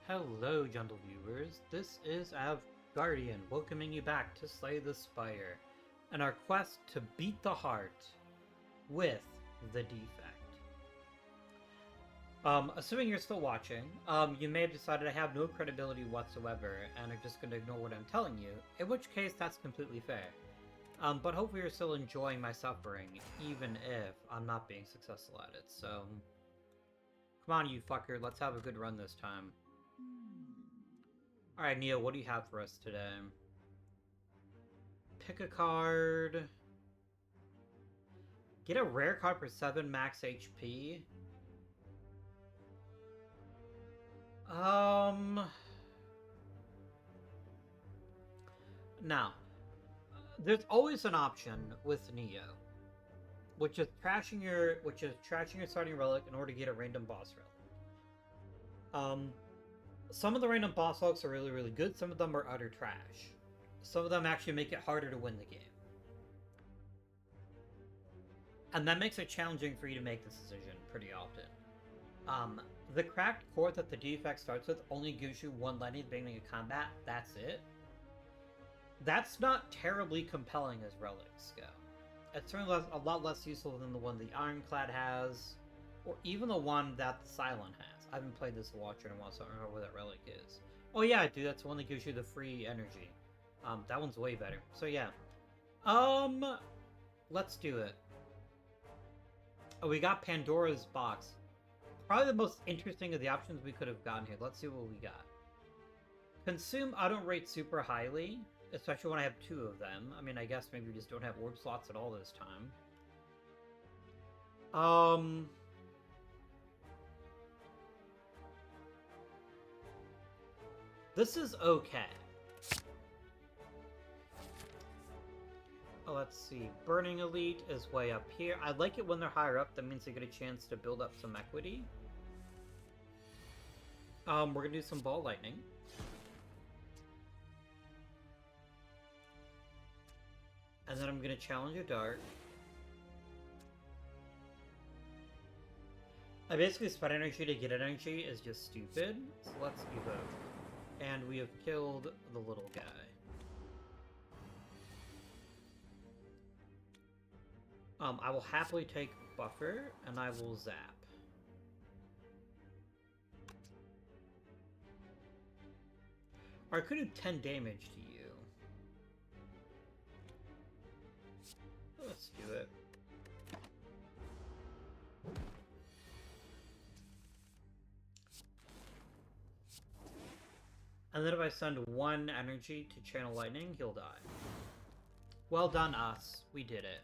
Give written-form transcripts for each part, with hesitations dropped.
Hello, gentle viewers. This is Guardian welcoming you back to Slay the Spire and our quest to beat the heart with the defect. Assuming you're still watching, you may have decided I have no credibility whatsoever and are just going to ignore what I'm telling you, in which case that's completely fair. But hopefully you're still enjoying my suffering, even if I'm not being successful at it, so... Come on, you fucker, let's have a good run this time. Alright, Neo, what do you have for us today? Pick a card. Get a rare card for 7 max HP. Now, there's always an option with Neo, which is trashing your starting relic in order to get a random boss relic. Some of the random boss relics are really, really good. Some of them are utter trash. Some of them actually make it harder to win the game. And that makes it challenging for you to make this decision pretty often. The cracked core that the defect starts with only gives you one lightning at the beginning of combat. That's it. That's not terribly compelling as relics go. It's certainly a lot less useful than the one the Ironclad has, or even the one that the Cylon has. I haven't played this Watcher in a while, so I don't remember where that relic is. Oh yeah, I do. That's the one that gives you the free energy. That one's way better. So yeah. Let's do it. Oh, we got Pandora's box. Probably the most interesting of the options we could have gotten here. Let's see what we got. Consume, I don't rate super highly, especially when I have 2 of them. I mean, I guess maybe we just don't have orb slots at all this time. This is okay. Oh, let's see. Burning Elite is way up here. I like it when they're higher up. That means they get a chance to build up some equity. We're gonna do some Ball Lightning. And then I'm gonna challenge a Dart. I basically spent energy to get energy is just stupid. So let's evoke. And we have killed the little guy. I will happily take Buffer, and I will zap. Or I could do 10 damage to you. Let's do it. And then if I send 1 energy to Channel Lightning, he'll die. Well done, us. We did it.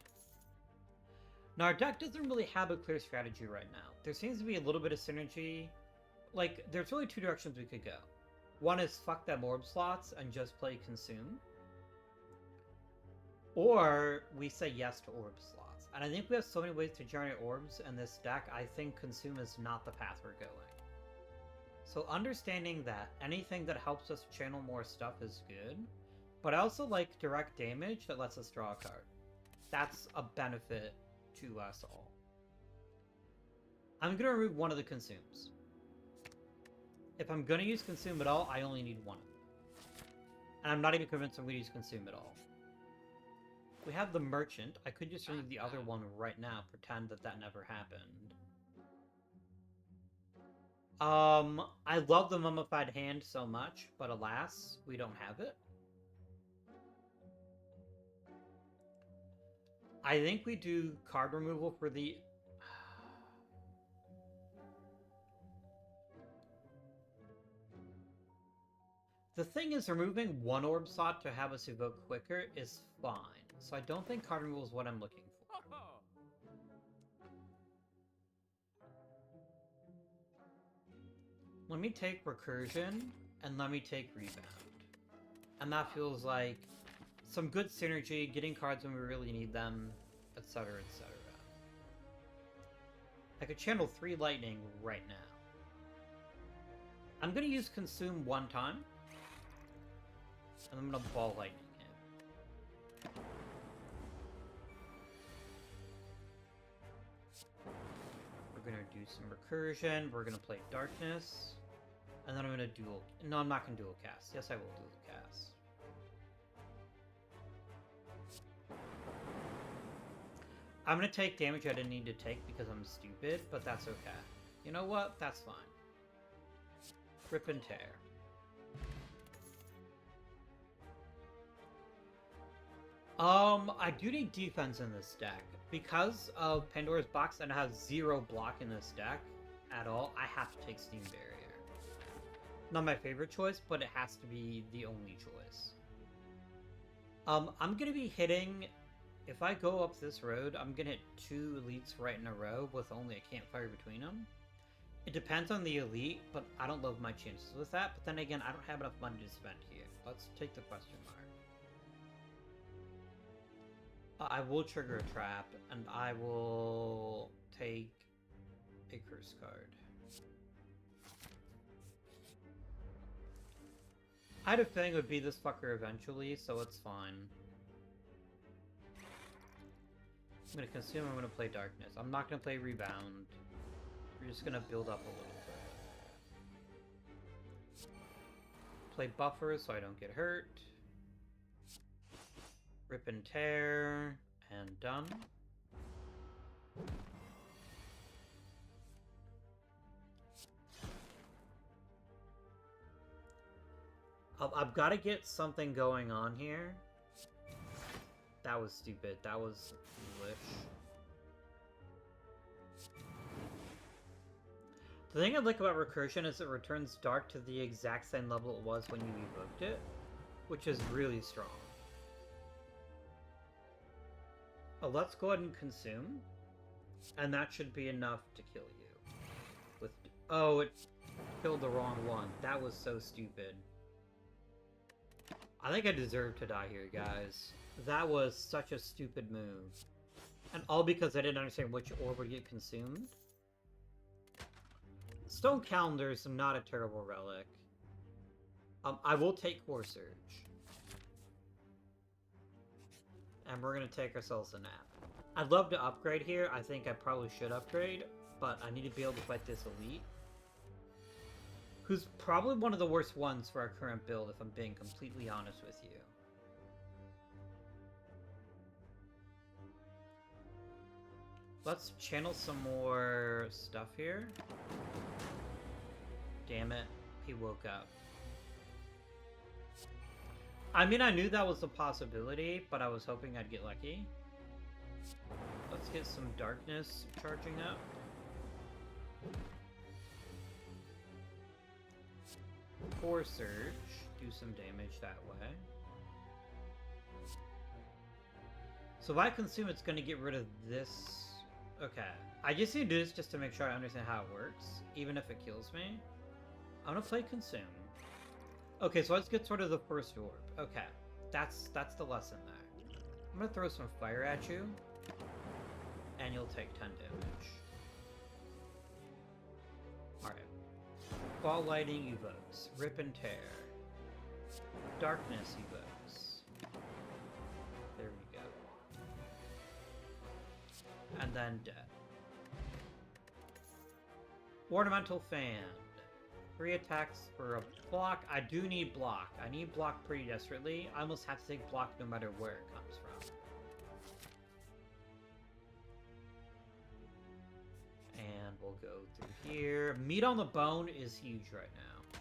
Now, our deck doesn't really have a clear strategy right now. There seems to be a little bit of synergy. Like, there's really 2 directions we could go. One is fuck them orb slots and just play Consume. Or we say yes to orb slots. And I think we have so many ways to generate orbs in this deck, I think Consume is not the path we're going. So understanding that anything that helps us channel more stuff is good, but I also like direct damage that lets us draw a card. That's a benefit to us all. I'm going to remove one of the Consumes. If I'm going to use Consume at all, I only need 1 of them. And I'm not even convinced I'm going to use Consume at all. We have the Merchant. I could just remove the other one right now, pretend that that never happened. I love the Mummified Hand so much, but alas, we don't have it. I think we do card removal for the... The thing is, removing 1 orb slot to have us evoke quicker is fine. So I don't think card removal is what I'm looking for. Let me take Recursion, and let me take Rebound. And that feels like some good synergy, getting cards when we really need them, etc., etc. I could channel 3 Lightning right now. I'm going to use Consume 1 time. And I'm going to Ball Lightning him. We're going to do some Recursion. We're going to play Darkness. And then I'm gonna dual... No, I'm not gonna dual cast. Yes, I will dual cast. I'm gonna take damage I didn't need to take because I'm stupid, but that's okay. You know what? That's fine. Rip and tear. I do need defense in this deck. Because of Pandora's Box and it has 0 block in this deck at all, I have to take Steam Barrier. Not my favorite choice, but it has to be the only choice. I'm gonna be hitting... If I go up this road, I'm gonna hit 2 elites right in a row with only a campfire between them. It depends on the elite, but I don't love my chances with that. But then again, I don't have enough money to spend here. Let's take the question mark. I will trigger a trap, and I will take a curse card. I had a feeling it would be this fucker eventually, so it's fine. I'm gonna consume, I'm gonna play Darkness. I'm not gonna play Rebound. We're just gonna build up a little bit. Play Buffer so I don't get hurt. Rip and Tear, and done. I've got to get something going on here. That was stupid. That was foolish. The thing I like about Recursion is it returns Dark to the exact same level it was when you evoked it, which is really strong. Let's go ahead and consume, and that should be enough to kill you. With oh, it killed the wrong one. That was so stupid. I think I deserve to die here, guys. That was such a stupid move. And all because I didn't understand which orb would get consumed. Stone Calendar is not a terrible relic. I will take Core Surge. And we're gonna take ourselves a nap. I'd love to upgrade here. I think I probably should upgrade, but I need to be able to fight this elite. Who's probably one of the worst ones for our current build, if I'm being completely honest with you. Let's channel some more stuff here. Damn it, he woke up. I mean, I knew that was a possibility, but I was hoping I'd get lucky. Let's get some Darkness charging up. Core Surge, do some damage that way. So if I consume, it's going to get rid of this. Okay, I just need to do this just to make sure I understand how it works, even if it kills me. I'm going to play Consume. Okay, so let's get sort of the first orb. Okay, that's the lesson there. I'm gonna throw some fire at you, and you'll take 10 damage. Alright. Ball Lightning evokes. Rip and Tear. Darkness evokes. There we go. And then Death. Ornamental Fan. 3 attacks for a block. I do need block. I need block pretty desperately. I almost have to take block no matter where it comes from. And we'll go through here. Meat on the Bone is huge right now.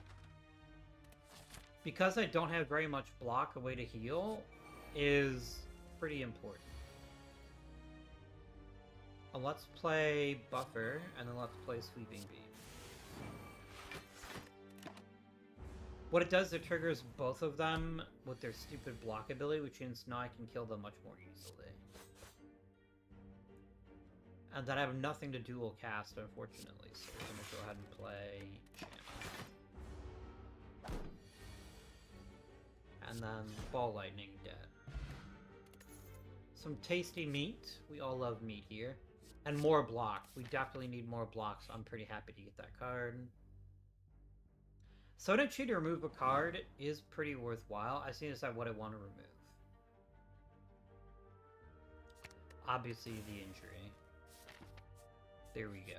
Because I don't have very much block, a way to heal is pretty important. Let's play Buffer, and then let's play Sweeping Beam. What it does, it triggers both of them with their stupid block ability, which means now I can kill them much more easily. And then I have nothing to dual cast, unfortunately, so we're going to go ahead and play Channel. And then Ball Lightning dead. Some tasty meat. We all love meat here. And more block. We definitely need more block, so I'm pretty happy to get that card. Soda Chi to remove a card is pretty worthwhile. I just need to decide what I want to remove. Obviously, the injury. There we go.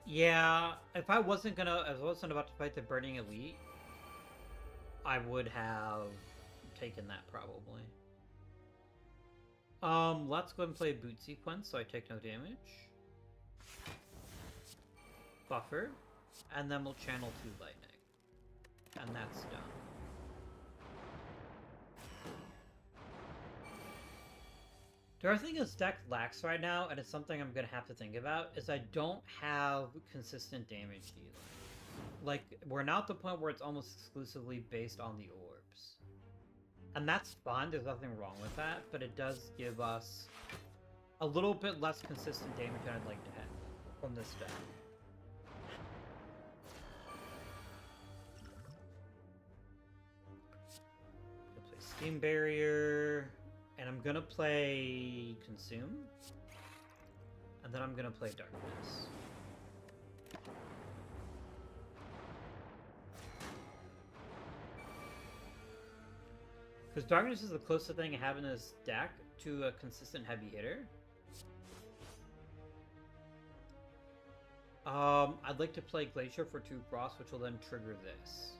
Yeah, if I wasn't about to fight the Burning Elite, I would have taken that probably. Let's go and play a boot sequence so I take no damage. Buffer, and then we'll channel 2 lightning. And that's done. The other thing this deck lacks right now, and it's something I'm gonna have to think about, is I don't have consistent damage dealing. Like, we're now at the point where it's almost exclusively based on the orbs. And that's fine, there's nothing wrong with that, but it does give us a little bit less consistent damage than I'd like to have from this deck. Gonna play Steam Barrier, and I'm gonna play Consume, and then I'm gonna play Darkness. Because Darkness is the closest thing I have in this deck to a consistent heavy hitter. I'd like to play Glacier for 2 Frost, which will then trigger this.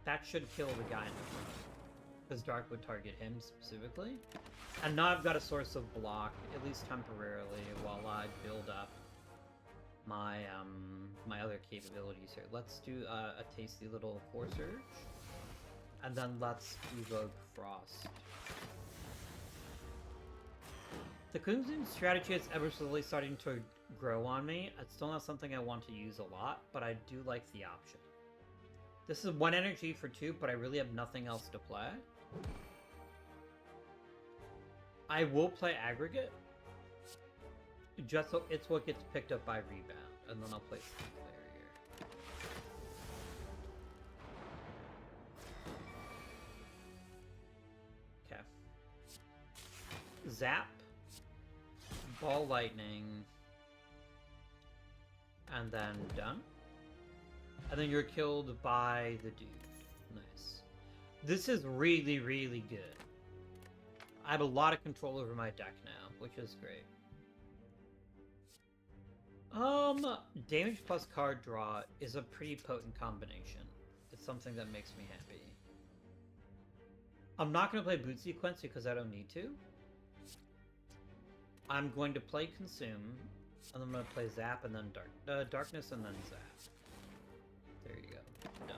That should kill the guy in the front, because Dark would target him specifically. And now I've got a source of block, at least temporarily, while I build up my my other capabilities here. Let's do a tasty little Force Surge. And then let's evoke Frost. The Consume strategy is ever slowly starting to grow on me. It's still not something I want to use a lot, but I do like the option. This is 1 energy for 2, but I really have nothing else to play. I will play Aggregate, just so it's what gets picked up by Rebound, and then I'll play Steam Barrier. Zap, Ball Lightning, and then done. And then you're killed by the dude. Nice. This is really, really good. I have a lot of control over my deck now, which is great. Damage plus card draw is a pretty potent combination. It's something that makes me happy. I'm not going to play Boot Sequence because I don't need to. I'm going to play Consume, and I'm going to play Zap, and then Darkness, and then Zap. There you go. Done.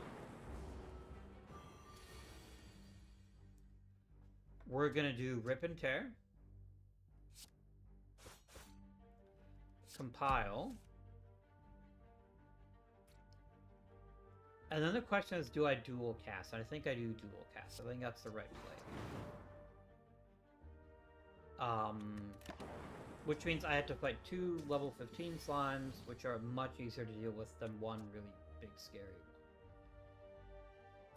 We're going to do Rip and Tear. Compile. And then the question is, do I dual cast? And I think I do dual cast. I think that's the right play. Which means I have to fight 2 level 15 slimes, which are much easier to deal with than 1 really big scary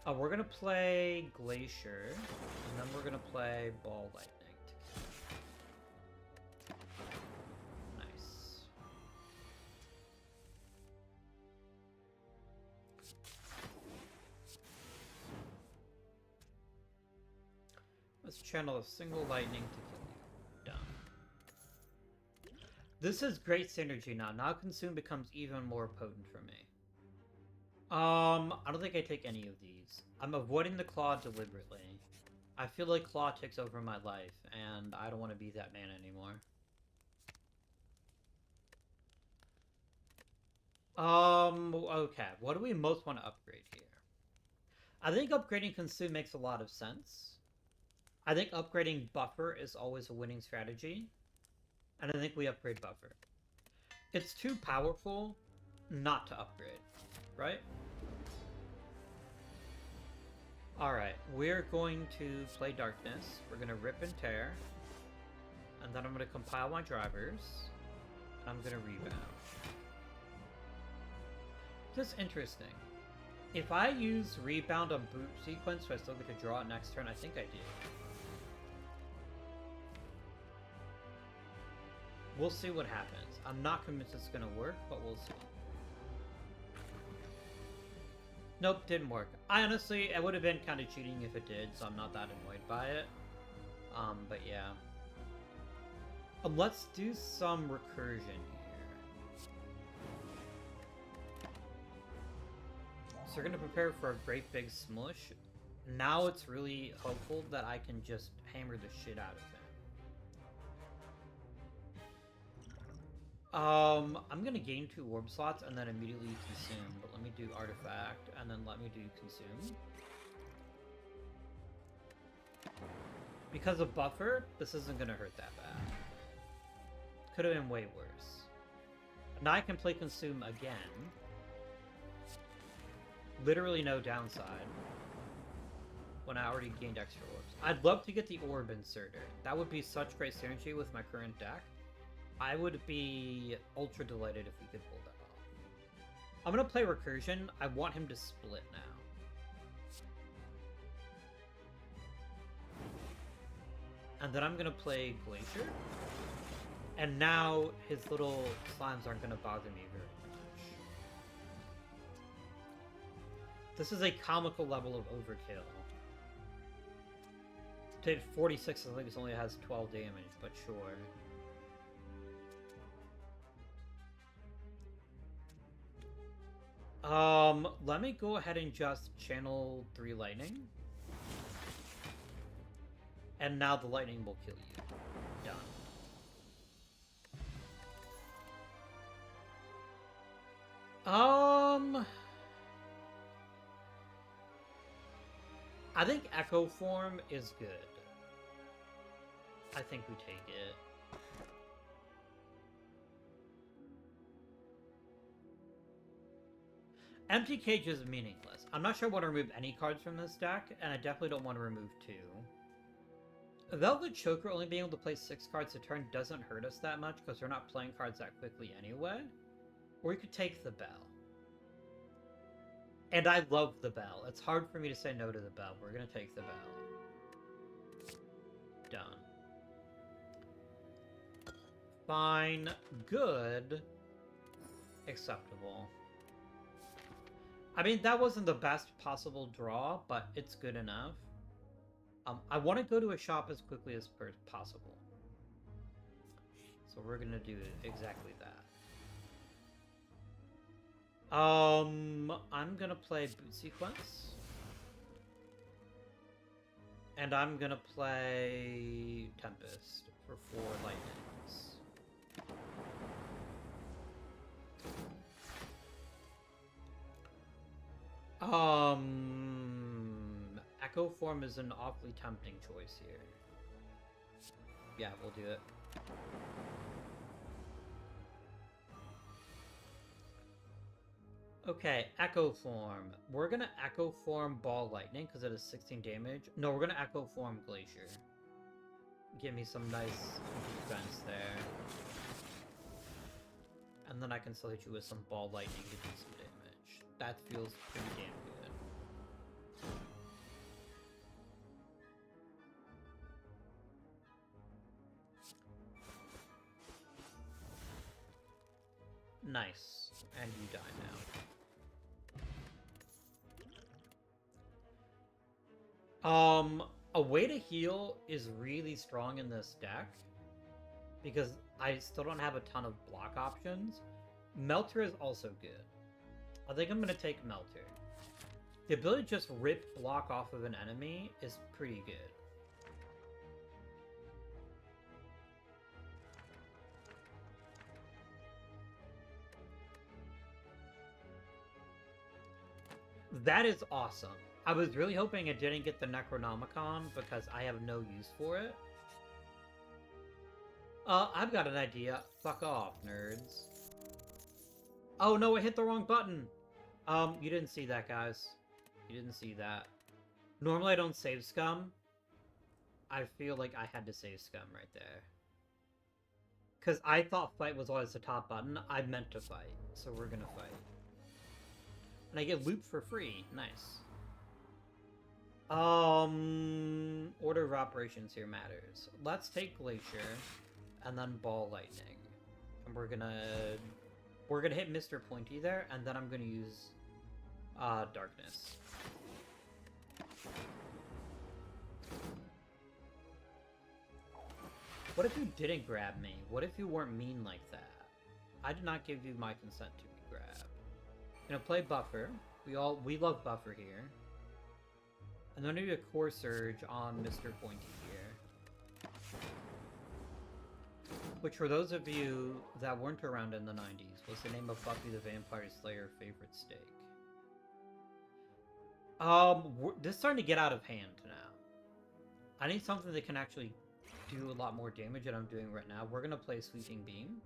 one. We're gonna play Glacier, and then we're gonna play Ball Lightning. Nice. Let's channel a single lightning to kill you. Done. This is great synergy now. Now Consume becomes even more potent for me. I don't think I take any of these. I'm avoiding the Claw deliberately. I feel like Claw takes over my life, and I don't want to be that man anymore. Okay. What do we most want to upgrade here? I think upgrading Consume makes a lot of sense. I think upgrading Buffer is always a winning strategy. And I think we upgrade Buffer. It's too powerful not to upgrade, right? Alright, we're going to play Darkness. We're going to Rip and Tear. And then I'm going to compile my drivers. And I'm going to Rebound. Just interesting. If I use Rebound on Boot Sequence, do I still get to draw it next turn? I think I do. We'll see what happens. I'm not convinced it's going to work, but we'll see. Nope, didn't work. I honestly, it would have been kind of cheating if it did, so I'm not that annoyed by it. But yeah. Let's do some recursion here. So we're gonna prepare for a great big smush. Now it's really hopeful that I can just hammer the shit out of him. I'm gonna gain 2 orb slots and then immediately consume, but let me do artifact and then let me do consume. Because of buffer, this isn't gonna hurt that bad. Could have been way worse. Now I can play consume again. Literally no downside. When I already gained extra orbs. I'd love to get the orb inserter. That would be such great synergy with my current deck. I would be ultra delighted if we could pull that off. I'm gonna play recursion. I want him to split now. And then I'm gonna play Glacier. And now his little slimes aren't gonna bother me very much. This is a comical level of overkill. To hit 46, I think it only has 12 damage, but sure. Let me go ahead and just channel 3 lightning. And now the lightning will kill you. Done. I think Echo Form is good. I think we take it. Empty Cage is meaningless. I'm not sure I want to remove any cards from this deck, and I definitely don't want to remove 2. Velvet Choker only being able to play 6 cards a turn doesn't hurt us that much, because we're not playing cards that quickly anyway. Or we could take the Bell. And I love the Bell. It's hard for me to say no to the Bell. We're gonna take the Bell. Done. Fine. Good. Acceptable. I mean, that wasn't the best possible draw, but it's good enough. I want to go to a shop as quickly as possible. So we're gonna do exactly that. I'm gonna play Boot Sequence. And I'm gonna play Tempest for 4 lightnings. Echo Form is an awfully tempting choice here. Yeah, we'll do it. Okay, Echo Form. We're gonna Echo Form Ball Lightning because it has 16 damage. No, we're gonna Echo Form Glacier. Give me some nice defense there. And then I can still hit you with some Ball Lightning to do some damage. That feels pretty damn good. Nice. And you die now. A way to heal is really strong in this deck. Because I still don't have a ton of block options. Melter is also good. I think I'm going to take Melter. The ability to just rip block off of an enemy is pretty good. That is awesome. I was really hoping it didn't get the Necronomicon because I have no use for it. I've got an idea. Fuck off, nerds. Oh no, I hit the wrong button! You didn't see that, guys. You didn't see that. Normally I don't save scum. I feel like I had to save scum right there. Because I thought fight was always the top button. I meant to fight, so we're gonna fight. And I get loot for free. Nice. Order of operations here matters. Let's take Glacier, and then Ball Lightning. And we're gonna hit Mr. Pointy there, and then I'm gonna use, Darkness. What if you didn't grab me? What if you weren't mean like that? I did not give you my consent to be grabbed. I'm gonna play Buffer. We love buffer here. And then maybe a core surge on Mr. Pointy here. Which, for those of you that weren't around in the 90s, was the name of Buffy the Vampire Slayer favorite steak. This is starting to get out of hand now. I need something that can actually do a lot more damage than I'm doing right now. We're gonna play Sweeping Beam.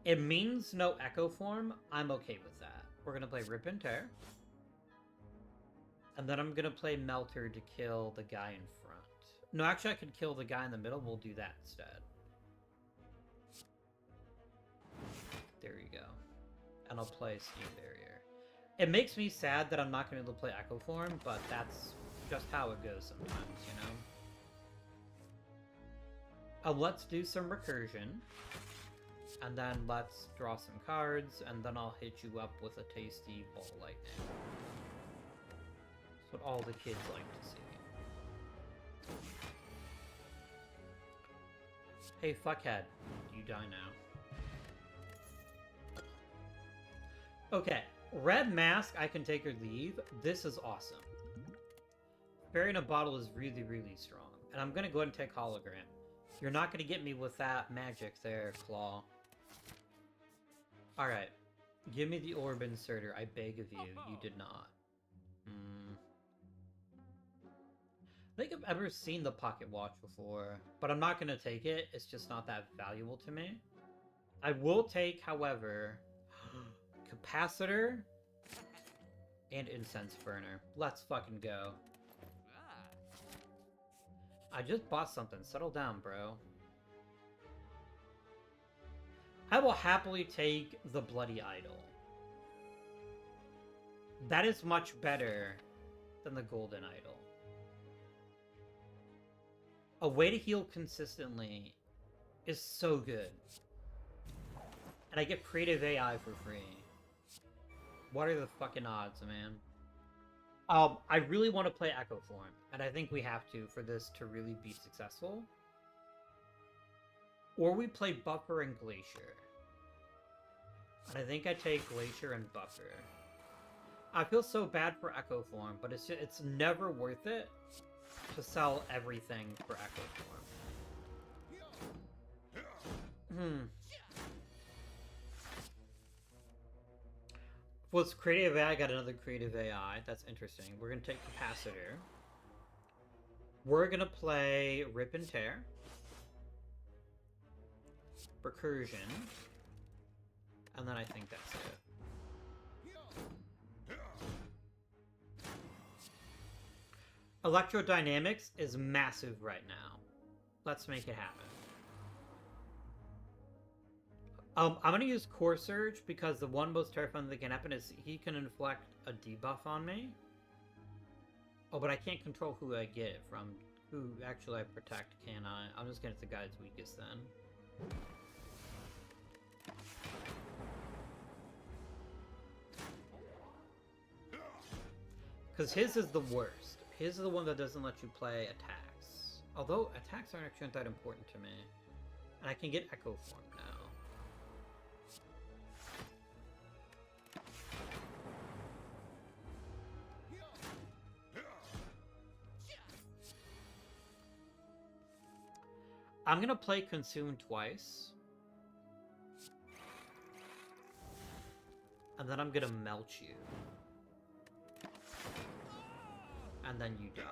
It means no Echo Form. I'm okay with that. We're gonna play Rip and Tear. And then I'm gonna play Melter to kill the guy in front. No, actually I could kill the guy in the middle. We'll do that instead. There you go. And I'll play Steam Barrier. It makes me sad that I'm not going to be able to play Echo Form, but that's just how it goes sometimes, you know? Let's do some recursion. And then let's draw some cards, and then I'll hit you up with a tasty ball lightning. That's what all the kids like to see. Hey, fuckhead. You die now. Okay. Red Mask, I can take or leave. This is awesome. Fairy in a Bottle is really, really strong. And I'm going to go ahead and take Hologram. You're not going to get me with that magic there, Claw. Alright. Give me the Orb Inserter, I beg of you. You did not. I think I've ever seen the Pocket Watch before, but I'm not going to take it. It's just not that valuable to me. I will take, however... Capacitor and Incense Burner. Let's fucking go. I just bought something. Settle down, bro. I will happily take the Bloody Idol. That is much better than the Golden Idol. A way to heal consistently is so good. And I get Creative AI for free. What are the fucking odds, man? I really want to play Echo Form, and I think we have to for this to really be successful. Or we play Buffer and Glacier. And I think I take Glacier and Buffer. I feel so bad for Echo Form, but it's never worth it to sell everything for Echo Form. Well, it's Creative AI. I got another Creative AI. That's interesting. We're going to take Capacitor. We're going to play Rip and Tear. Recursion. And then I think that's it. Electrodynamics is massive right now. Let's make it happen. I'm going to use Core Surge because the one most terrifying that can happen is he can inflict a debuff on me. Oh, but I can't control who I get it from. Who actually I protect, can I? I'm just going to get the guy's weakest then. Because his is the worst. His is the one that doesn't let you play attacks. Although attacks aren't actually that important to me. And I can get Echo Form now. I'm gonna play Consume twice. And then I'm gonna melt you. And then you die.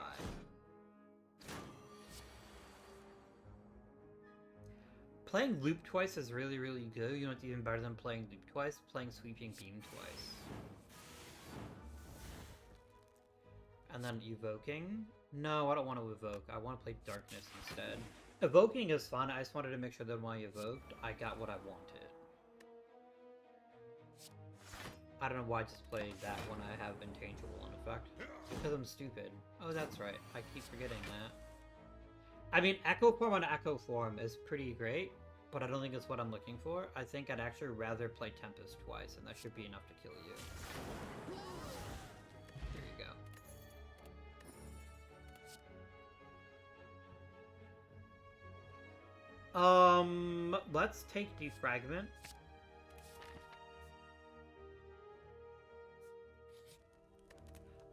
Playing Loop twice is really, really good. You know what's even better than playing Loop twice? Playing Sweeping Beam twice. And then Evoking? No, I don't want to evoke. I want to play Darkness instead. Evoking is fun. I just wanted to make sure that when I evoked, I got what I wanted. I don't know why I just played that when I have Intangible in effect. Because I'm stupid. Oh, that's right. I keep forgetting that. I mean, Echo Form on Echo Form is pretty great, but I don't think it's what I'm looking for. I think I'd actually rather play Tempest twice, and that should be enough to kill you. Here you go. Let's take Defragment.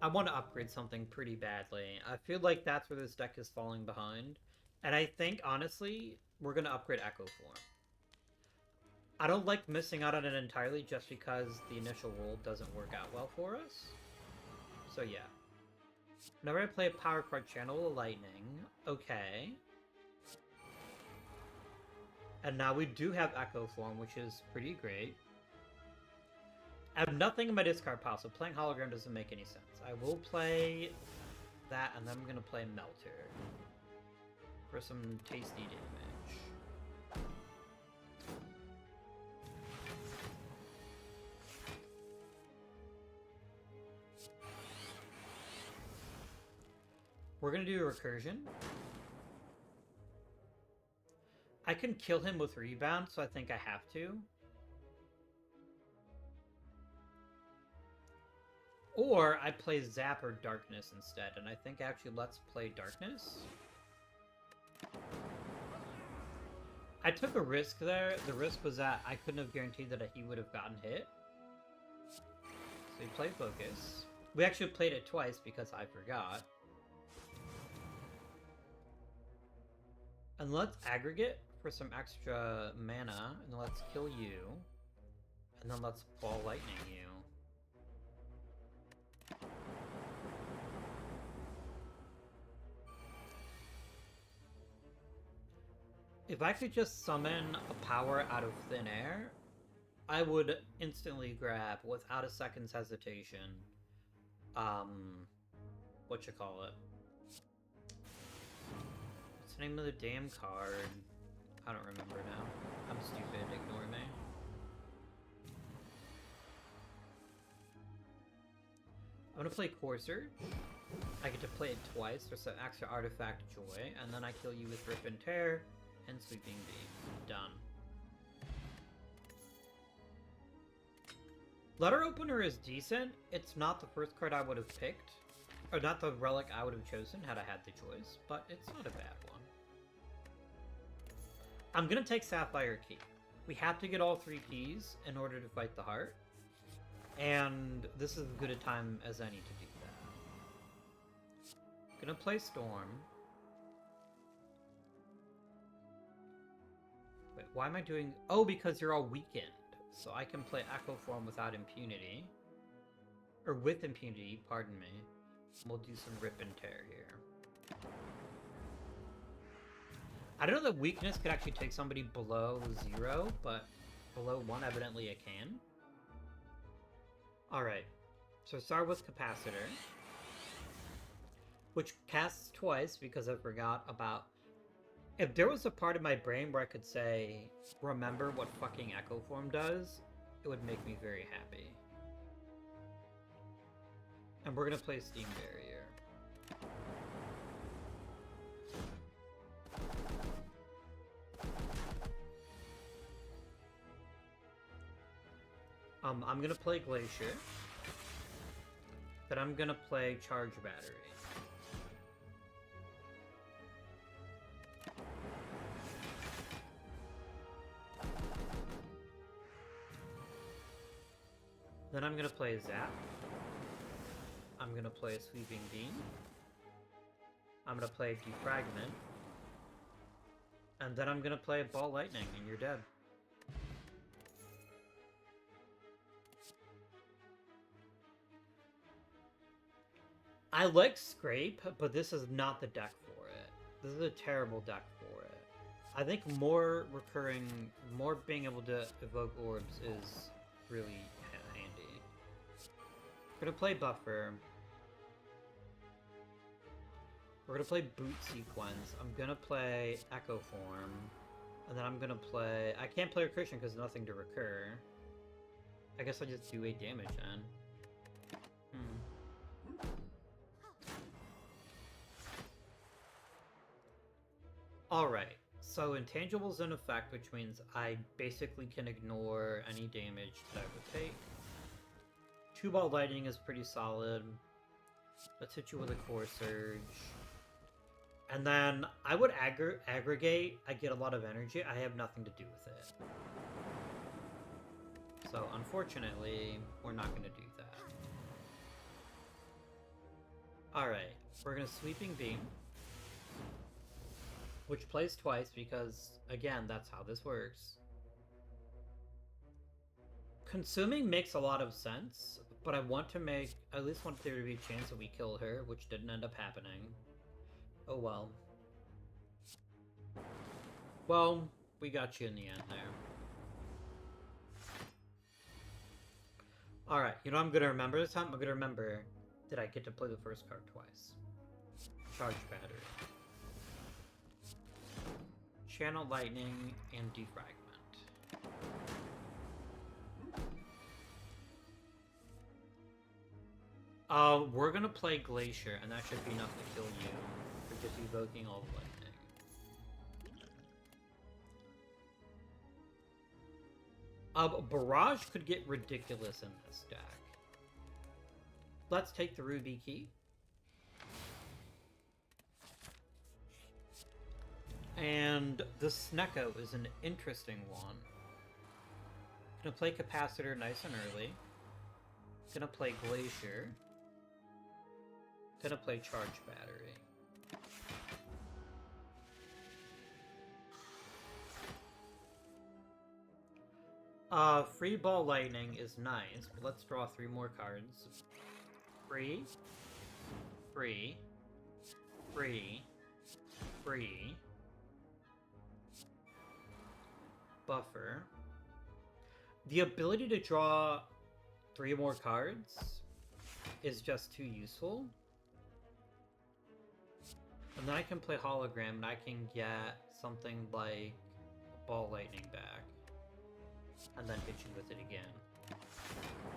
I want to upgrade something pretty badly. I feel like that's where this deck is falling behind. And I think, honestly, we're going to upgrade Echo Form. I don't like missing out on it entirely just because the initial roll doesn't work out well for us. So yeah. Whenever I play a power card, channel a lightning. Okay. And now we do have Echo Form, which is pretty great. I have nothing in my discard pile, so playing Hologram doesn't make any sense. I will play that, and then I'm going to play Melter for some tasty damage. We're going to do a Recursion. I can kill him with Rebound, so I think I have to. Or I play Zap or Darkness instead, and I think actually let's play Darkness. I took a risk there. The risk was that I couldn't have guaranteed that he would have gotten hit. So he played Focus. We actually played it twice because I forgot. And let's Aggregate for some extra mana, and let's kill you. And then let's Ball Lightning you. If I could just summon a power out of thin air, I would instantly grab, without a second's hesitation, whatchamacallit? What's the name of the damn card? I don't remember now. I'm stupid, ignore me. I'm gonna play Courser. I get to play it twice for some extra artifact joy, and then I kill you with Rip and Tear and Sweeping Beam. Done. Letter Opener is decent. It's not the first card I would have picked, or not the relic I would have chosen had I had the choice, but it's not a bad one. I'm gonna take Sapphire Key. We have to get all 3 keys in order to fight the heart, and this is as good a time as any to do that. Gonna play Storm. Wait, why am I doing... Oh, because you're all weakened. So I can play Echo Form without impunity. Or with impunity, pardon me. We'll do some Rip and Tear here. I don't know that weakness could actually take somebody below 0, but below 1 evidently it can. Alright, so start with Capacitor. Which casts twice because I forgot about... If there was a part of my brain where I could say, remember what fucking Echo Form does, it would make me very happy. And we're gonna play Steam Barrier. I'm gonna play Glacier. Then I'm gonna play Charge Battery. Then I'm gonna play Zap. I'm gonna play Sweeping Beam. I'm gonna play Defragment. And then I'm gonna play Ball Lightning, and you're dead. I like Scrape, but this is not the deck for it. This is a terrible deck for it. I think more recurring, more being able to evoke orbs is really handy. We're gonna play Buffer. We're gonna play Boot Sequence. I'm gonna play Echo Form. And then I'm gonna play... I can't play Recursion because there's nothing to recur. I guess I'll just do 8 damage then. Alright, so Intangible's in effect, which means I basically can ignore any damage that I would take. 2-ball lightning is pretty solid. Let's hit you with a Core Surge. And then I would aggregate. I get a lot of energy. I have nothing to do with it. So unfortunately, we're not going to do that. Alright, we're gonna Sweeping Beam. Which plays twice because, again, that's how this works. Consuming makes a lot of sense, but I want to make... I at least want there to be a chance that we kill her, which didn't end up happening. Oh well. Well, we got you in the end there. Alright, you know what I'm gonna remember this time? I'm gonna remember that I get to play the first card twice. Charge Battery. Channel Lightning and Defragment. We're gonna play Glacier, and that should be enough to kill you for just evoking all the lightning. Barrage could get ridiculous in this deck. Let's take the Ruby Key. And the Snecko is an interesting one. Gonna play Capacitor nice and early. Gonna play Glacier. Gonna play Charge Battery. Free Ball Lightning is nice, but let's draw 3 more cards. Free. Free. Free. Free. Buffer. The ability to draw 3 more cards is just too useful. And then I can play Hologram and I can get something like Ball Lightning back. And then hit you with it again.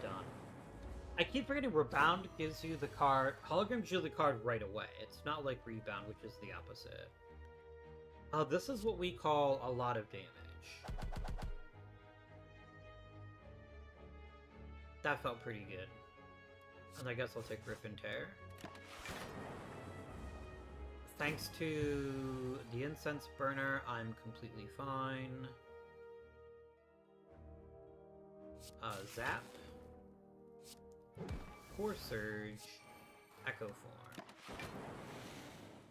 Done. I keep forgetting Rebound gives you the card... Hologram gives you the card right away. It's not like Rebound, which is the opposite. This is what we call a lot of damage. That felt pretty good. And I guess I'll take Rip and Tear. Thanks to the Incense Burner, I'm completely fine. Zap. Core Surge. Echo Form.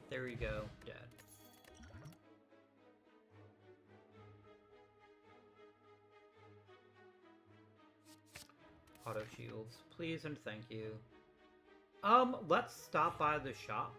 There we go. Dead. Auto shields, please and thank you. Let's stop by the shop.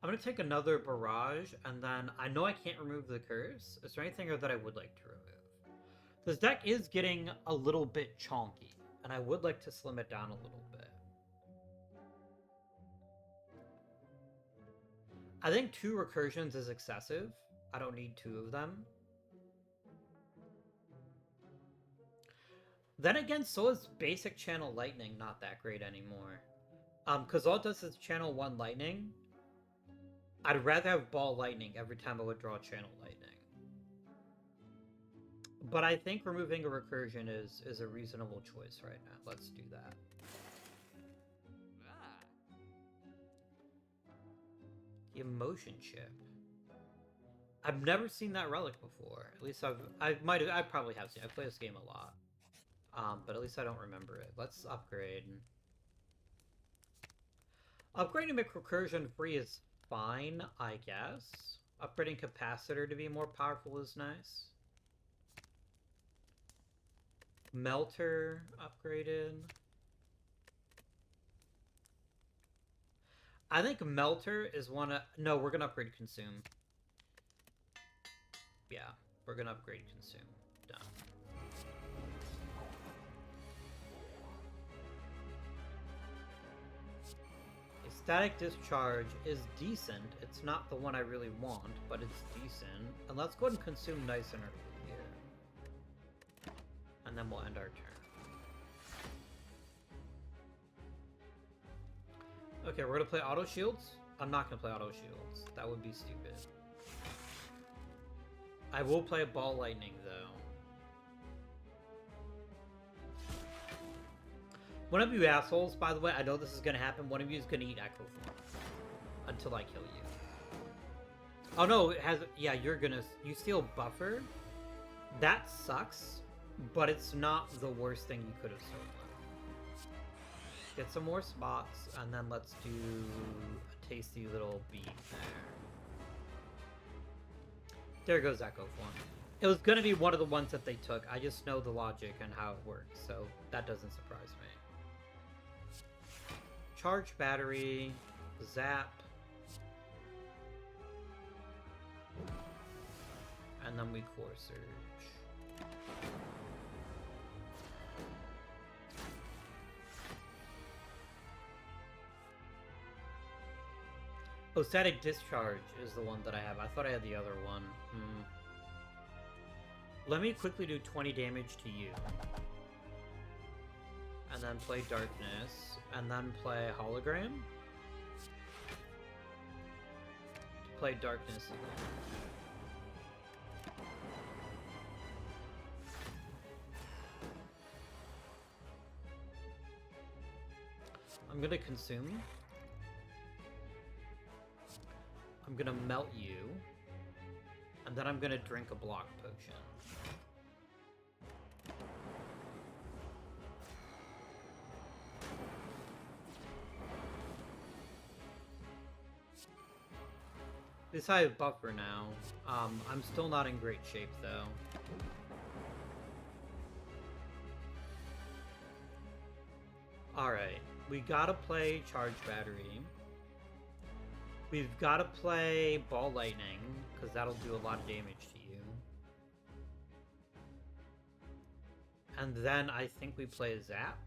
I'm gonna take another Barrage, and then I know I can't remove the curse. Is there anything that I would like to remove? This deck is getting a little bit chonky, and I would like to slim it down a little bit. I think 2 recursions is excessive. I don't need 2 of them. Then again, so is basic Channel Lightning not that great anymore. Because all it does is channel 1 Lightning. I'd rather have Ball Lightning every time I would draw Channel Lightning. But I think removing a recursion is a reasonable choice right now. Let's do that. The Emotion Chip. I've never seen that relic before. At least I probably have seen it. I play this game a lot. But at least I don't remember it. Let's upgrade. Upgrading to make recursion free is fine, I guess. Upgrading Capacitor to be more powerful is nice. Melter upgraded. I think Melter is one of... No, we're gonna upgrade Consume. Yeah, we're gonna upgrade Consume. Done. Static Discharge is decent. It's not the one I really want, but it's decent. And let's go ahead and consume nice and early here. And then we'll end our turn. Okay, we're gonna play Auto Shields. I'm not gonna play Auto Shields. That would be stupid. I will play a Ball Lightning, though. One of you assholes, by the way, I know this is gonna happen. One of you is gonna eat Echo Form until I kill you. Oh no, it has. Yeah, you're gonna. You steal Buffer. That sucks, but it's not the worst thing you could have stolen. Get some more spots, and then let's do a tasty little bean there. There goes Echo Form. It was going to be one of the ones that they took. I just know the logic and how it works, so that doesn't surprise me. Charge battery, zap, and then we core surge. Oh, static discharge is the one that I have. I thought I had the other one. Let me quickly do 20 damage to you. And then play Darkness. And then play Hologram. Play Darkness again. I'm gonna consume. I'm gonna melt you. And then I'm gonna drink a block potion. This I have buffer now. I'm still not in great shape though. Alright, we gotta play Charge Battery. We've gotta play Ball Lightning, because that'll do a lot of damage to you. And then I think we play Zap.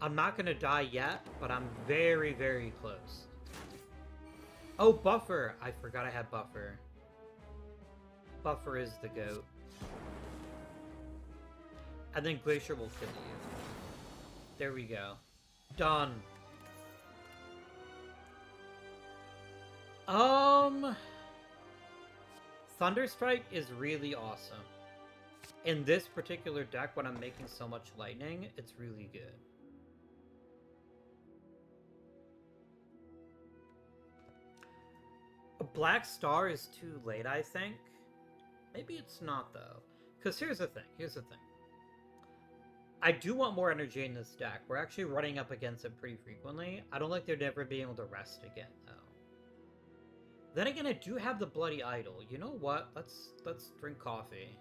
I'm not gonna die yet, but I'm very, very close. Oh, Buffer! I forgot I had Buffer. Buffer is the GOAT. And then Glacier will kill you. There we go. Done. Thunderstrike is really awesome. In this particular deck, when I'm making so much lightning, it's really good. A Black Star is too late, I think. Maybe it's not, though. Because here's the thing. I do want more energy in this deck. We're actually running up against it pretty frequently. I don't like they're never being able to rest again, though. Then again, I do have the Bloody Idol. You know what? Let's drink coffee.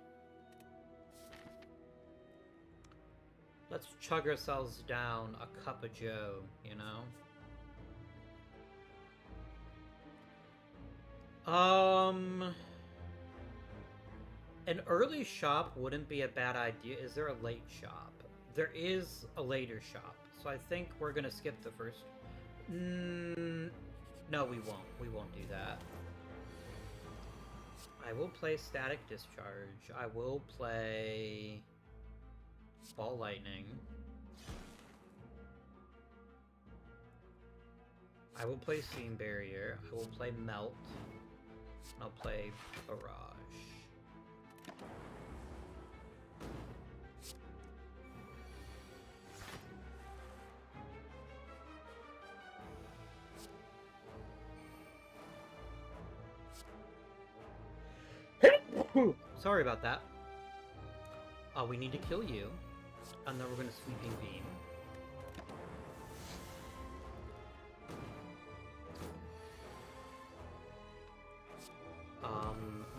Let's chug ourselves down a cup of joe, you know? An early shop wouldn't be a bad idea. Is there a late shop? There is a later shop. So I think we're gonna skip the first... No, we won't. We won't do that. I will play Static Discharge. I will play Ball Lightning. I will play Steam Barrier. I will play Melt. I'll play Barrage. Sorry about that. We need to kill you. And then we're gonna Sweeping Beam.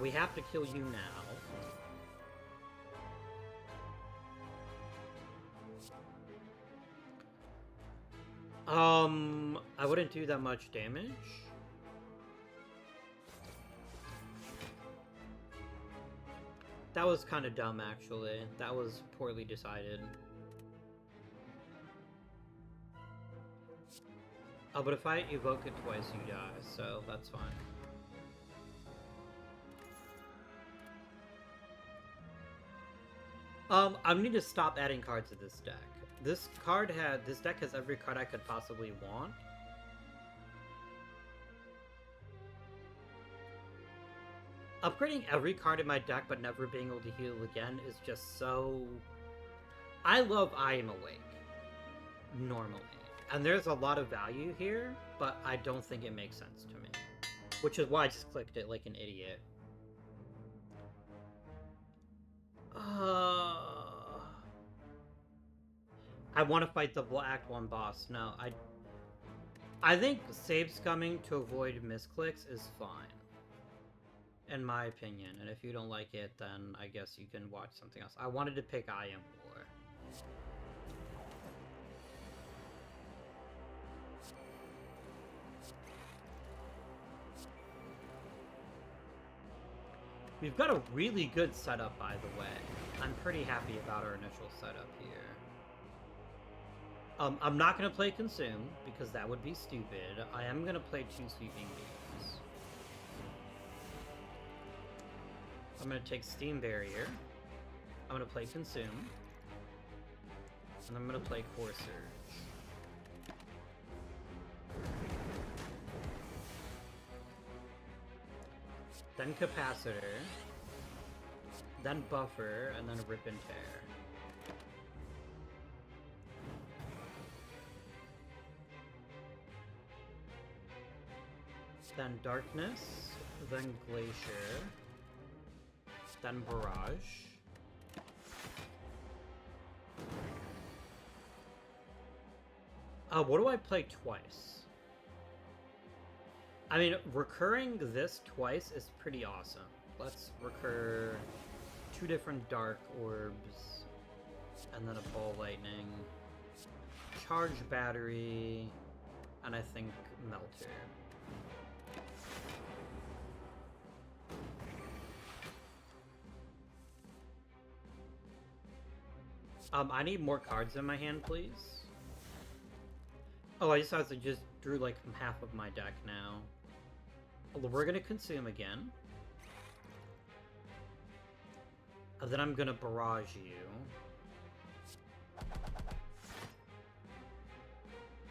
We have to kill you now. I wouldn't do that much damage. That was kind of dumb, actually. That was poorly decided. But if I evoke it twice, you die, so that's fine. I need to stop adding cards to this deck. This deck has every card I could possibly want. Upgrading every card in my deck but never being able to heal again is just so... I love I Am Awake, normally. And there's a lot of value here, but I don't think it makes sense to me. Which is why I just clicked it like an idiot. I want to fight the Act 1 boss. No, I think save scumming to avoid misclicks is fine. In my opinion. And if you don't like it, then I guess you can watch something else. I wanted to pick I Am War. We've got a really good setup, by the way. I'm pretty happy about our initial setup here. I'm not going to play Consume, because that would be stupid. I am going to play 2 Sweeping Beams. I'm going to take Steam Barrier. I'm going to play Consume. And I'm going to play Core Surge. Then Capacitor. Then Buffer, and then Rip and Tear. Then Darkness, then Glacier, then Barrage. What do I play twice? I mean, recurring this twice is pretty awesome. Let's recur 2 different Dark Orbs, and then a Ball Lightning, Charge Battery, and I think Melter. I need more cards in my hand, please. Oh, I just drew like half of my deck now. We're gonna Consume again. And then I'm gonna Barrage you.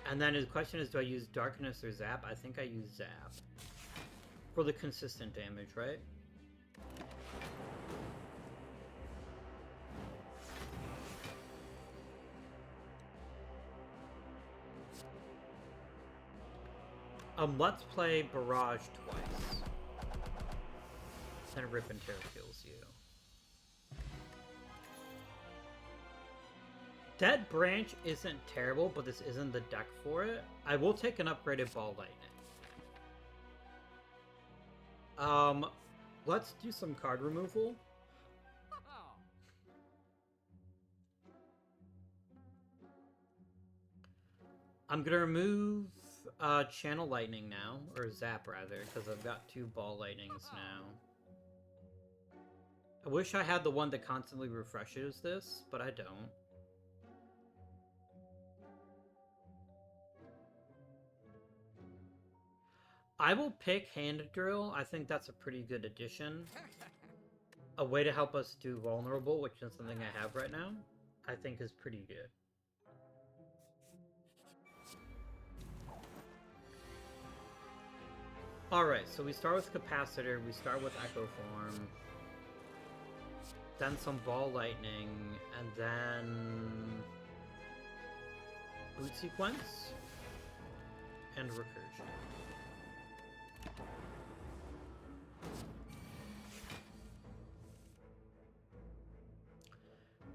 And then the question is, do I use Darkness or Zap? I think I use Zap. For the consistent damage, right? Let's play Barrage twice. Then Rip and Tear kills you. Dead Branch isn't terrible, but this isn't the deck for it. I will take an upgraded Ball Lightning. Let's do some card removal. I'm gonna remove Channel Lightning now, or Zap rather, because I've got 2 Ball Lightnings now. I wish I had the one that constantly refreshes this, but I don't. I will pick Hand Drill. I think that's a pretty good addition. A way to help us do Vulnerable, which is something I have right now, I think is pretty good. Alright, so we start with Capacitor, we start with Echo Form, then some Ball Lightning, and then Boot Sequence, and Recursion.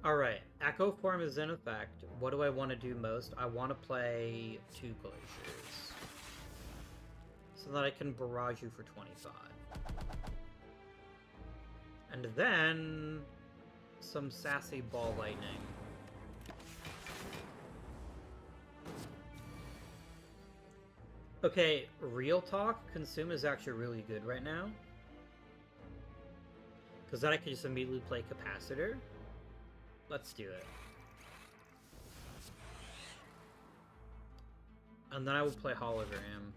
Alright, Echo Form is in effect. What do I want to do most? I want to play 2 Glaciers. So that I can Barrage you for 25. And then some sassy Ball Lightning. Okay, real talk, Consume is actually really good right now. Because then I can just immediately play Capacitor. Let's do it. And then I will play Hologram.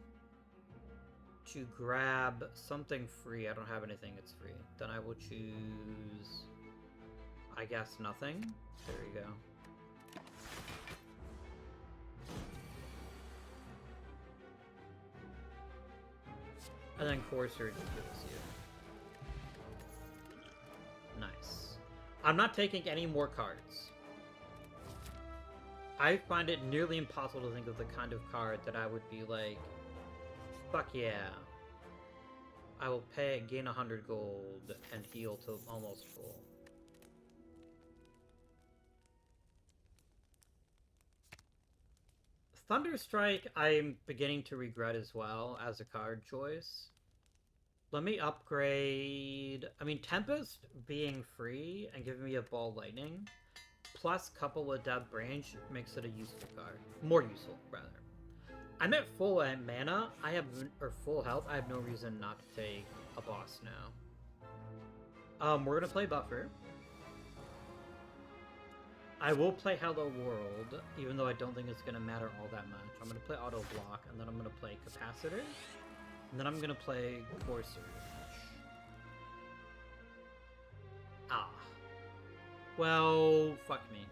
To grab something free. I don't have anything that's free. Then I will choose, I guess, nothing. There you go. And then Core Surge kills you. Nice. I'm not taking any more cards. I find it nearly impossible to think of the kind of card that I would be like, fuck yeah. I will gain 100 gold, and heal to almost full. Thunderstrike, I'm beginning to regret as well as a card choice. Let me upgrade... I mean, Tempest being free and giving me a Ball Lightning, plus couple with Depth Range, makes it a useful card. More useful, rather. I'm at full mana, or full health, I have no reason not to take a boss now. We're gonna play Buffer. I will play Hello World, even though I don't think it's gonna matter all that much. I'm gonna play Auto Block, and then I'm gonna play Capacitor, and then I'm gonna play Core Surge. Ah. Well, fuck me.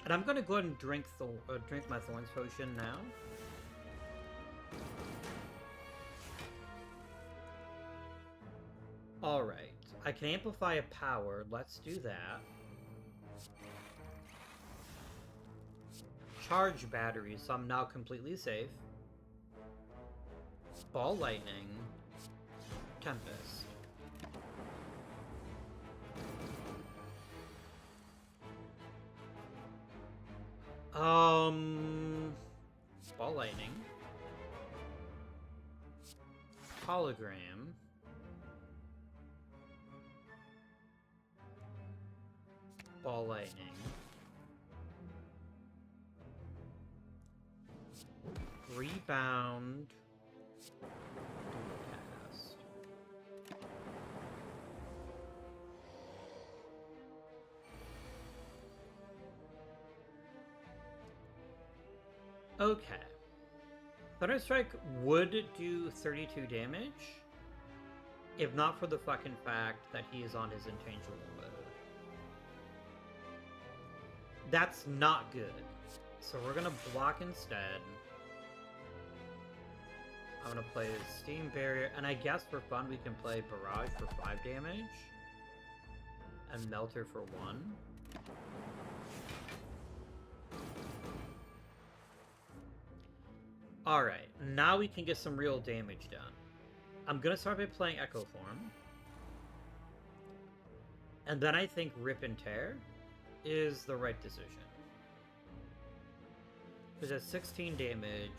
And I'm gonna go ahead and drink my Thorns Potion now. Alright. I can amplify a power. Let's do that. Charge battery, so I'm now completely safe. Ball Lightning. Tempest. Ball Lightning. Hologram. Ball Lightning. Rebound. Cast. Okay. Thunderstrike would do 32 damage, if not for the fucking fact that he is on his Unchangeable mode. That's not good. So we're gonna block instead. I'm gonna play Steam Barrier, and I guess for fun we can play Barrage for 5 damage, and Melter for 1. Alright, now we can get some real damage done. I'm gonna start by playing Echo Form. And then I think Rip and Tear is the right decision. Because at 16 damage,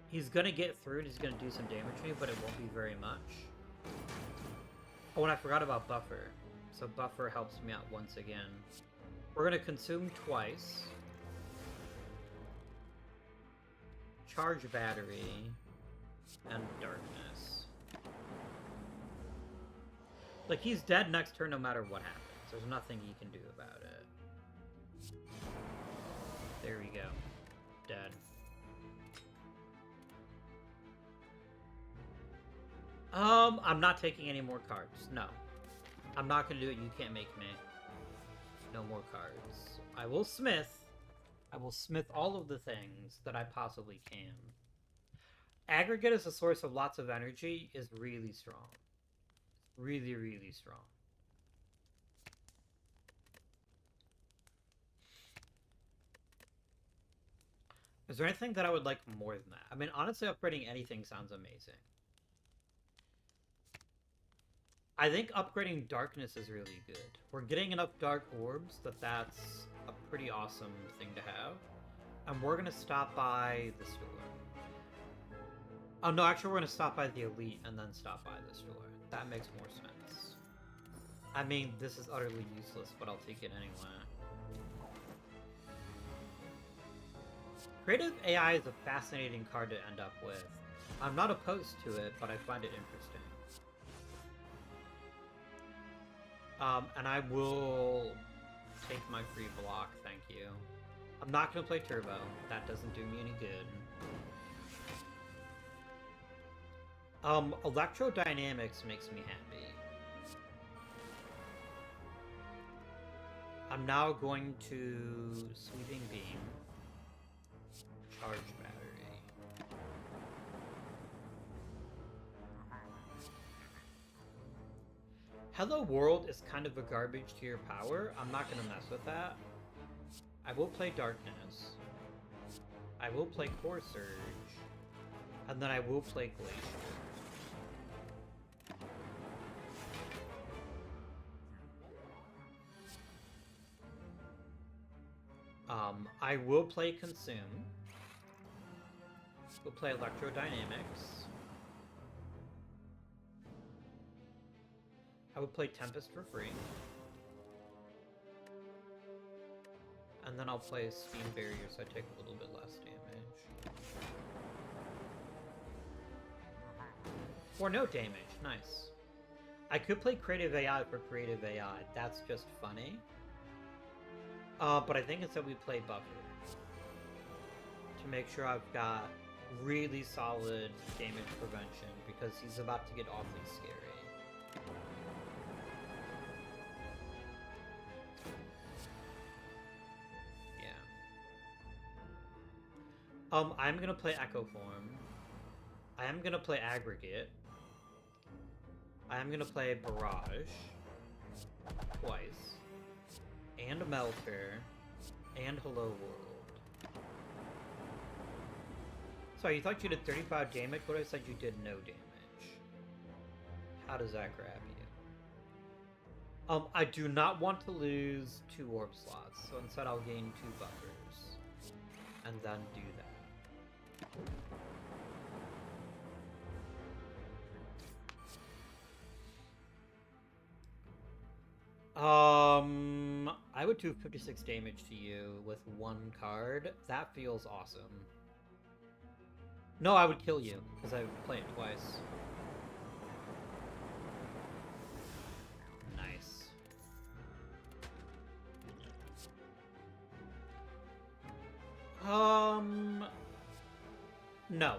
he's gonna get through and he's gonna do some damage to me, but it won't be very much. Oh, and I forgot about Buffer. So Buffer helps me out once again. We're gonna consume twice. Charge battery. And darkness. Like, he's dead next turn no matter what happens. There's nothing he can do about it. There we go. Dead. I'm not taking any more cards. No. I'm not gonna do it. You can't make me. No more cards. I will smith. I will smith all of the things that I possibly can. Aggregate as a source of lots of energy is really strong. Really, really strong. Is there anything that I would like more than that? I mean, honestly, upgrading anything sounds amazing. I think upgrading Darkness is really good. We're getting enough Dark Orbs that's a pretty awesome thing to have. And we're gonna stop by the store. Oh no, actually we're gonna stop by the Elite and then stop by the store. That makes more sense. I mean, this is utterly useless, but I'll take it anyway. Creative AI is a fascinating card to end up with. I'm not opposed to it, but I find it interesting. And I will take my free block, thank you. I'm not gonna play Turbo. That doesn't do me any good. Electrodynamics makes me happy. I'm now going to Sweeping Beam. Charge battery. Hello World is kind of a garbage to your power. I'm not gonna mess with that. I will play Darkness. I will play Core Surge. And then I will play Glacier. I will play Consume. We'll play Electrodynamics. I would play Tempest for free. And then I'll play Steam Barrier so I take a little bit less damage. Or no damage, nice. I could play Creative AI for Creative AI, that's just funny. But I think instead we play Buffer. To make sure I've got really solid damage prevention, because he's about to get awfully scary. I'm gonna play Echo Form. I am gonna play Aggregate. I am gonna play Barrage. Twice. And Melter. And Hello World. Sorry, you thought you did 35 damage? What if I said you did no damage? How does that grab you? I do not want to lose 2 orb slots, so instead I'll gain 2 buffers. And then do that. I would do 56 damage to you with 1 card. That feels awesome. No, I would kill you, because I would play it twice. Nice. No.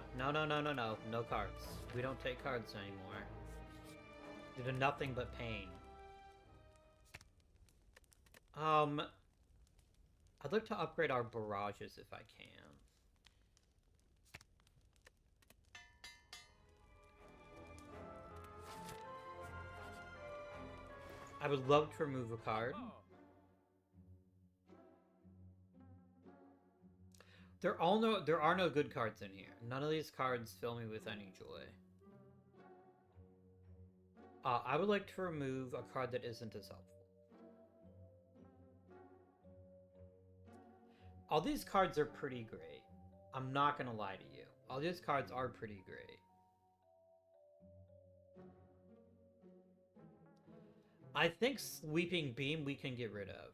No cards. We don't take cards anymore. Due to nothing but pain. I'd like to upgrade our barrages if I can. I would love to remove a card. There are no good cards in here. None of these cards fill me with any joy. I would like to remove a card that isn't as helpful. All these cards are pretty great. I'm not gonna lie to you. All these cards are pretty great. I think Sweeping Beam we can get rid of.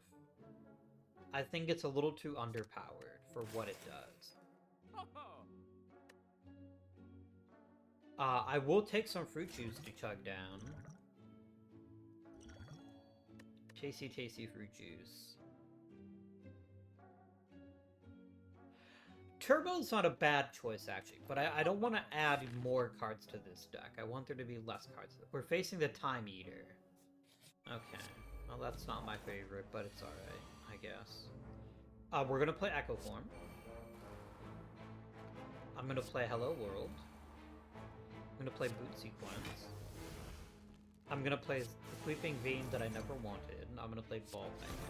I think it's a little too underpowered for what it does. I will take some fruit juice to chug down. Tasty fruit juice. Turbo's not a bad choice, actually, but I don't want to add more cards to this deck. I want there to be less cards. We're facing the Time Eater. Okay. Well, that's not my favorite, but it's alright, I guess. We're gonna play Echo Form. I'm gonna play Hello World. I'm gonna play Boot Sequence. I'm gonna play Sweeping Beam that I never wanted. And I'm gonna play Ball Magnet.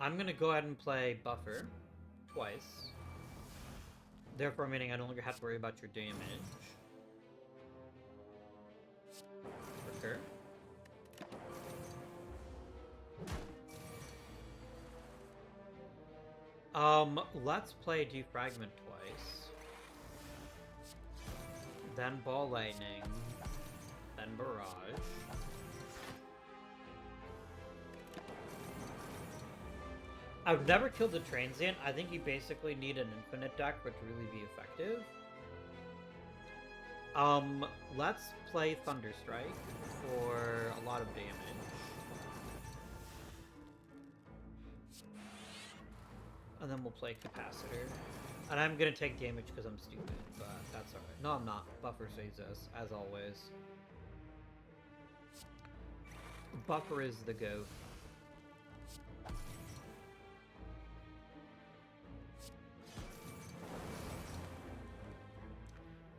I'm gonna go ahead and play Buffer twice. Therefore, meaning I no longer have to worry about your damage. Recur. Let's play Defragment twice. Then Ball Lightning. Then Barrage. I've never killed a Transient. I think you basically need an infinite deck for it to really be effective. Let's play Thunderstrike for a lot of damage. And then we'll play Capacitor. And I'm gonna take damage because I'm stupid, but that's alright. No, I'm not. Buffer saves us, as always. Buffer is the GOAT.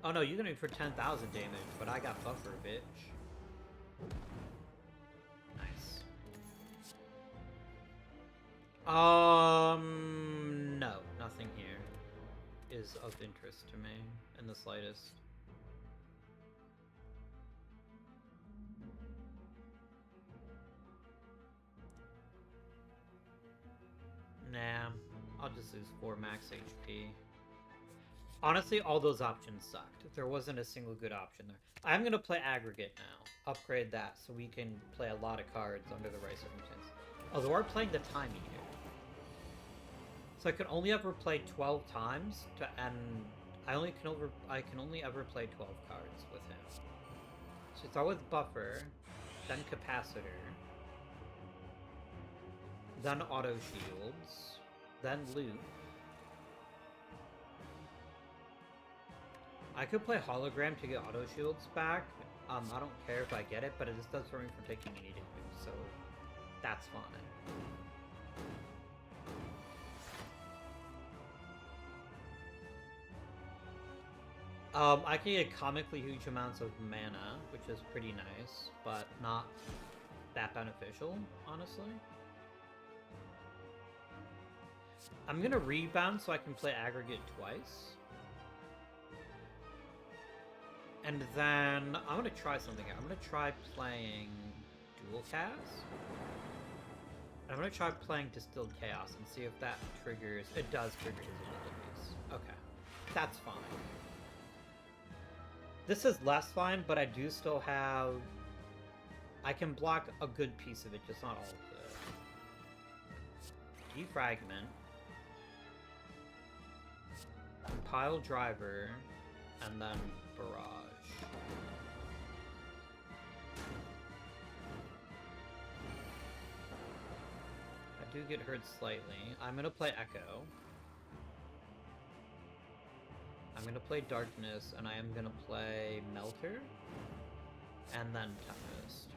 Oh no, you can do for 10,000 damage, but I got Buffer, bitch. Nice. No, nothing here is of interest to me in the slightest. Nah, I'll just lose 4 max HP. Honestly, all those options sucked. There wasn't a single good option there. I'm going to play Aggregate now. Upgrade that so we can play a lot of cards under the right circumstances. Although we're playing the Time Eater. So I can only ever play 12 times, and I can only ever play 12 cards with him. So start with Buffer, then Capacitor, then Auto Shields, then Loop. I could play Hologram to get Auto Shields back. I don't care if I get it, but it just does for me from taking any damage, so that's fine. I can get comically huge amounts of mana, which is pretty nice, but not that beneficial, honestly. I'm gonna rebound so I can play Aggregate twice. And then I'm gonna try something out. I'm gonna try playing Dual Cast. I'm gonna try playing Distilled Chaos and see if that triggers... It does trigger his abilities. Okay. That's fine. This is less fine, but I do still have... I can block a good piece of it, just not all of it. Defragment. Compile Driver. And then Barrage. I do get hurt slightly. I'm gonna play Echo. I'm gonna play Darkness, and I am gonna play Melter, and then Tempest.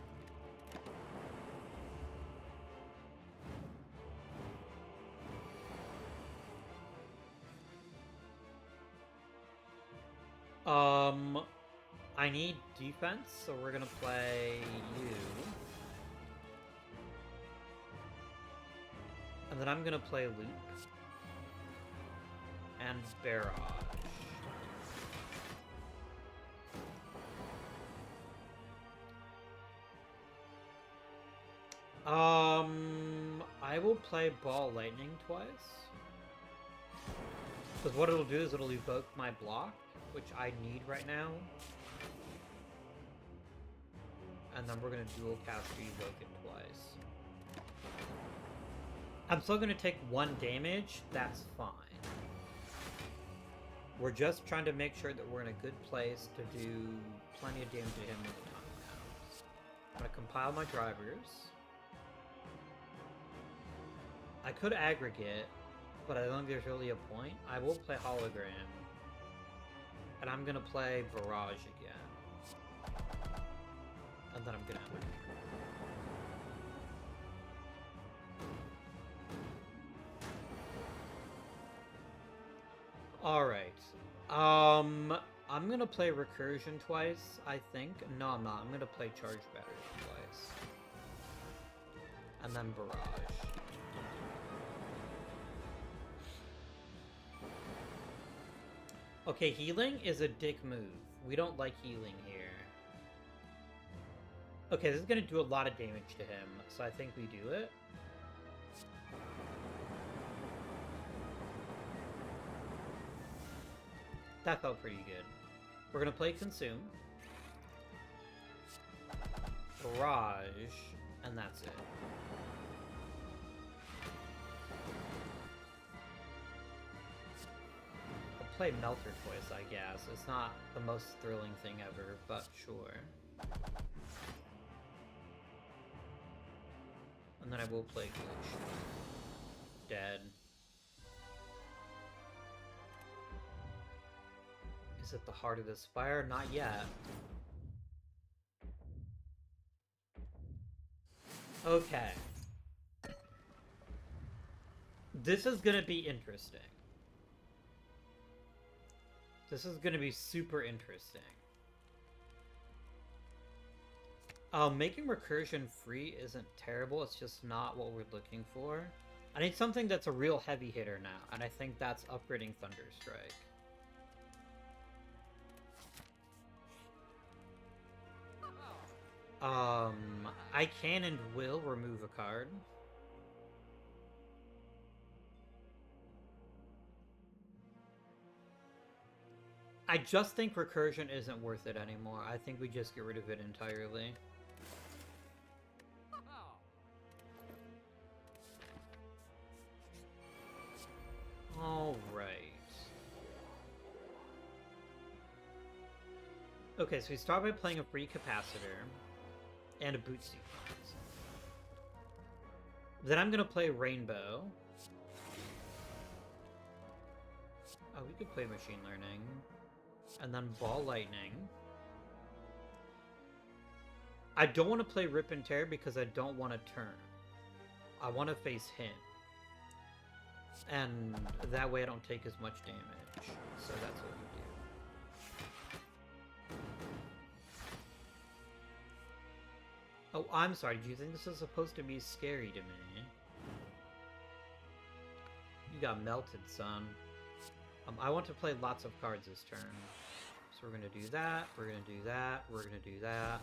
I need defense, so we're gonna play you. And then I'm gonna play Loop. And Barrage. I will play Ball Lightning twice. Because what it'll do is it'll evoke my block, which I need right now. And then we're going to dual cast Evoke it twice. I'm still going to take 1 damage, that's fine. We're just trying to make sure that we're in a good place to do plenty of damage to him when the time comes. I'm going to compile my drivers. I could aggregate, but I don't think there's really a point. I will play Hologram. And I'm going to play Barrage again. And then I'm going to end it. Alright. I'm going to play Recursion twice, I think. No, I'm not. I'm going to play Charge Battery twice. And then Barrage. Okay, healing is a dick move. We don't like healing here. Okay, this is going to do a lot of damage to him, so I think we do it. That felt pretty good. We're going to play Consume. Barrage, and that's it. Play Melter twice, I guess. It's not the most thrilling thing ever, but sure. And then I will play Glitch. Dead. Is it the heart of the Spire? Not yet. Okay. This is gonna be interesting. This is going to be super interesting. Making recursion free isn't terrible, it's just not what we're looking for. I need something that's a real heavy hitter now, and I think that's upgrading Thunderstrike. I can and will remove a card. I just think Recursion isn't worth it anymore. I think we just get rid of it entirely. Alright. Okay, so we start by playing a free capacitor and a boot sequence. Then I'm gonna play Rainbow. Oh, we could play Machine Learning. And then Ball Lightning. I don't want to play Rip and Tear because I don't want to turn. I want to face him. And that way I don't take as much damage. So that's what we do. Oh, I'm sorry. Do you think this is supposed to be scary to me? You got melted, son. I want to play lots of cards this turn. So we're going to do that, we're going to do that, we're going to do that.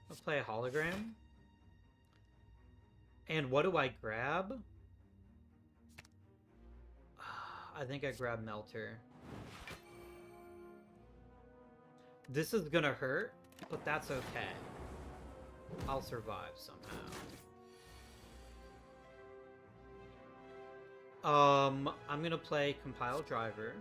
Let's play a hologram. And what do I grab? I think I grab Melter. This is going to hurt, but that's okay. I'll survive somehow. I'm gonna play Compile Driver.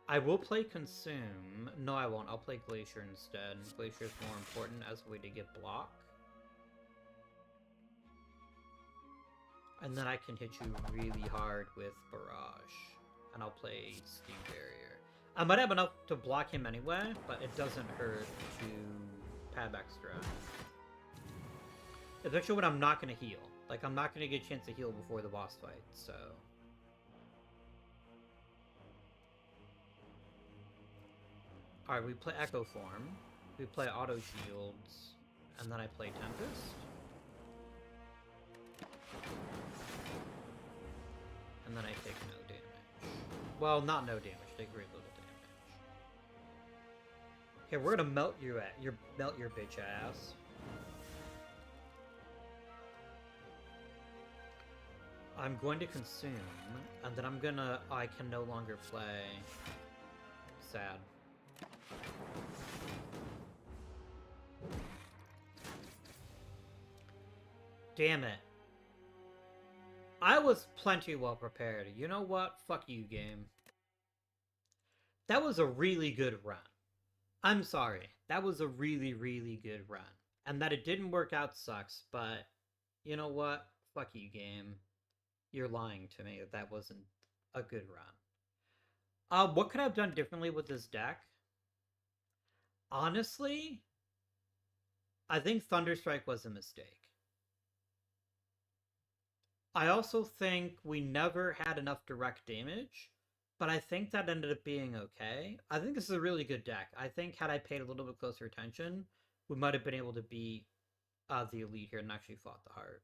I will play Consume. No, I won't. I'll play Glacier instead. Glacier is more important as a way to get block. And then I can hit you really hard with Barrage. And I'll play Steam Barrier. I might have enough to block him anyway, but it doesn't hurt to Pab Extra. Especially when I'm not going to heal. Like, I'm not going to get a chance to heal before the boss fight, so... Alright, we play Echo Form. We play Auto Shields. And then I play Tempest. And then I take no damage. Well, not no damage. Take very little damage. Okay, we're gonna melt you melt your bitch ass. I'm going to consume, and then I'm gonna... I can no longer play. Sad. Damn it. I was plenty well prepared. You know what? Fuck you, game. That was a really good run. I'm sorry. That was a really, really good run. And that it didn't work out sucks, but... You know what? Fuck you, game. You're lying to me that that wasn't a good run. What could I have done differently with this deck? Honestly, I think Thunderstrike was a mistake. I also think we never had enough direct damage, but I think that ended up being okay. I think this is a really good deck. I think had I paid a little bit closer attention, we might have been able to beat the Elite here and actually fought the Heart.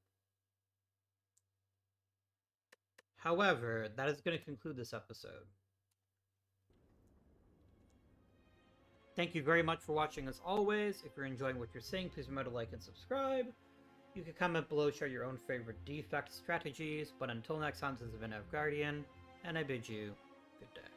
However, that is going to conclude this episode. Thank you very much for watching as always. If you're enjoying what you're seeing, please remember to like and subscribe. You can comment below, share your own favorite defect strategies, but until next time, this has been Guardian, and I bid you good day.